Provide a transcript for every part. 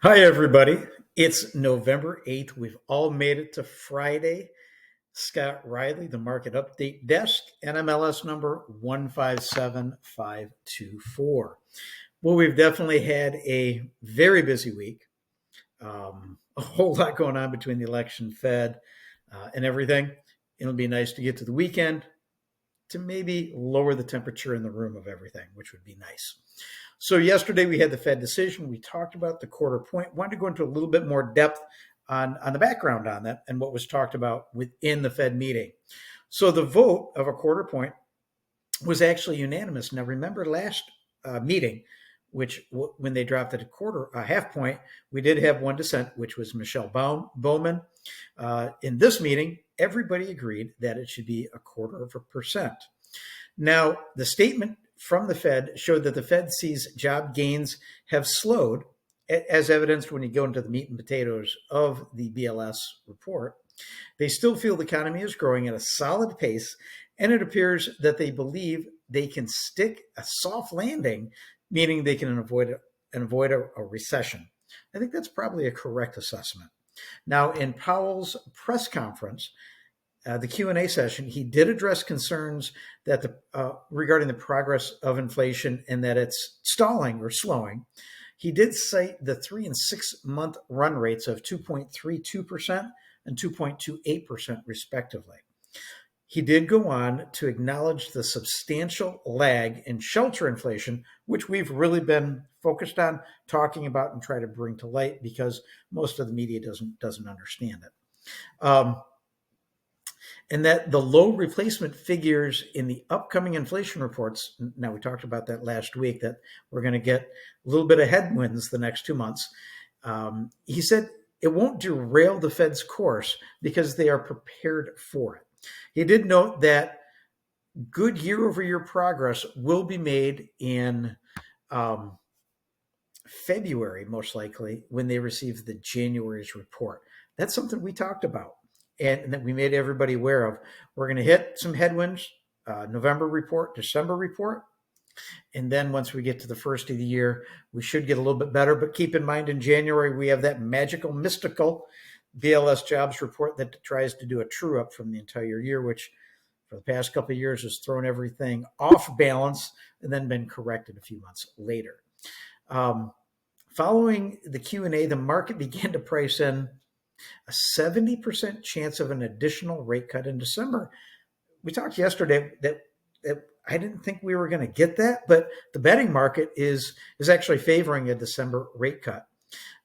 Hi, everybody. It's November 8th. We've all made it to Friday. Scott Riley, the market update desk, NMLS number 157524. Well, we've definitely had a very busy week. A whole lot going on between the election, Fed, and everything. It'll be nice to get to the weekend to maybe lower the temperature in the room of everything, which would be nice. So yesterday we had the Fed decision. We talked about the quarter point. Wanted to go into a little bit more depth on the background on that and what was talked about within the Fed meeting. So the vote of a quarter point was actually unanimous. Now remember last meeting, which when they dropped it a half point, we did have one dissent, which was Michelle Bowman. In this meeting, everybody agreed that it should be 0.25%. Now, the statement from the Fed showed that the Fed sees job gains have slowed, as evidenced when you go into the meat and potatoes of the BLS report. They still feel the economy is growing at a solid pace, and it appears that they believe they can stick a soft landing, meaning they can avoid a recession. I think that's probably a correct assessment. Now, in Powell's press conference, the Q&A session, he did address concerns that regarding the progress of inflation and that it's stalling or slowing. He did cite the 3 and 6 month run rates of 2.32% and 2.28% respectively. He did go on to acknowledge the substantial lag in shelter inflation, which we've really been focused on talking about and try to bring to light because most of the media doesn't understand it. And that the low replacement figures in the upcoming inflation reports, now we talked about that last week, that we're going to get a little bit of headwinds the next 2 months. He said it won't derail the Fed's course because they are prepared for it. He did note that good year-over-year progress will be made in February, most likely, when they receive the January's report. That's something we talked about and that we made everybody aware of. We're going to hit some headwinds, November report, December report. And then once we get to the first of the year, we should get a little bit better. But keep in mind, in January, we have that magical, mystical BLS jobs report that tries to do a true up from the entire year, which for the past couple of years has thrown everything off balance and then been corrected a few months later. Following the Q&A, the market began to price in a 70% chance of an additional rate cut in December. We talked yesterday that I didn't think we were going to get that, but the betting market is actually favoring a December rate cut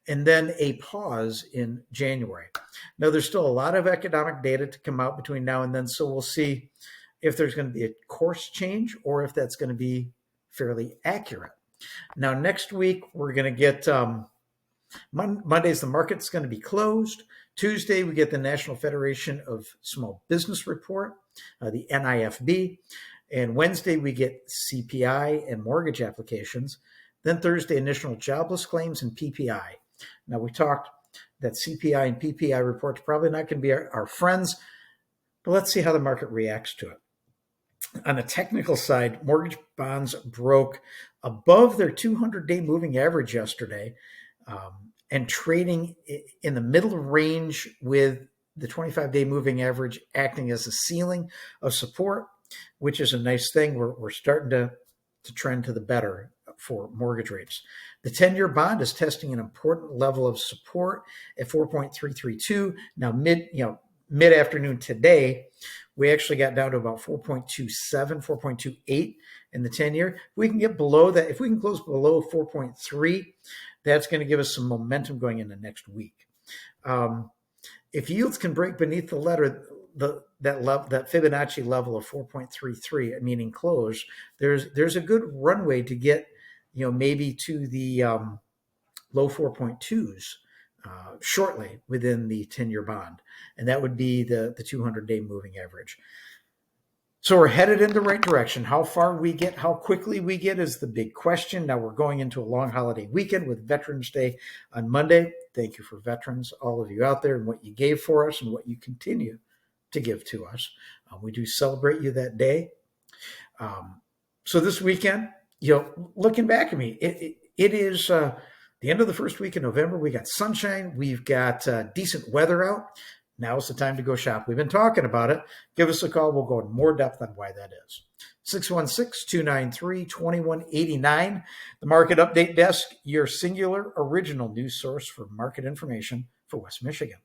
and then a pause in January. Now, there's still a lot of economic data to come out between now and then, so we'll see if there's going to be a course change or if that's going to be fairly accurate. Now, next week, we're going to get Monday's the market's going to be closed. Tuesday, we get the National Federation of Small Business report, the NIFB. And Wednesday, we get CPI and mortgage applications. Then Thursday, initial jobless claims and PPI. Now, we talked that CPI and PPI reports probably not going to be our friends, but let's see how the market reacts to it. On the technical side, mortgage bonds broke above their 200-day moving average yesterday and trading in the middle range with the 25-day moving average acting as a ceiling of support, which is a nice thing. We're starting to trend to the better for mortgage rates. The 10-year bond is testing an important level of support at 4.332. Now, mid-afternoon today, we actually got down to about 4.27, 4.28 in the 10-year. If we can get below that, if we can close below 4.3, that's going to give us some momentum going into next week. If yields can break beneath the letter, that Fibonacci level of 4.33, meaning close, there's a good runway to get, maybe to the low 4.2s shortly within the 10-year bond, and that would be the 200-day moving average. So we're headed in the right direction. How far we get, how quickly we get is the big question. Now we're going into a long holiday weekend with Veterans Day on Monday. Thank you for veterans, all of you out there, and what you gave for us and what you continue to give to us. We do celebrate you that day. So this weekend, looking back at me, it is The end of the first week in November, we got sunshine. We've got decent weather out. Now's the time to go shop. We've been talking about it. Give us a call. We'll go in more depth on why that is. 616-293-2189. The Market Update Desk, your singular original news source for market information for West Michigan.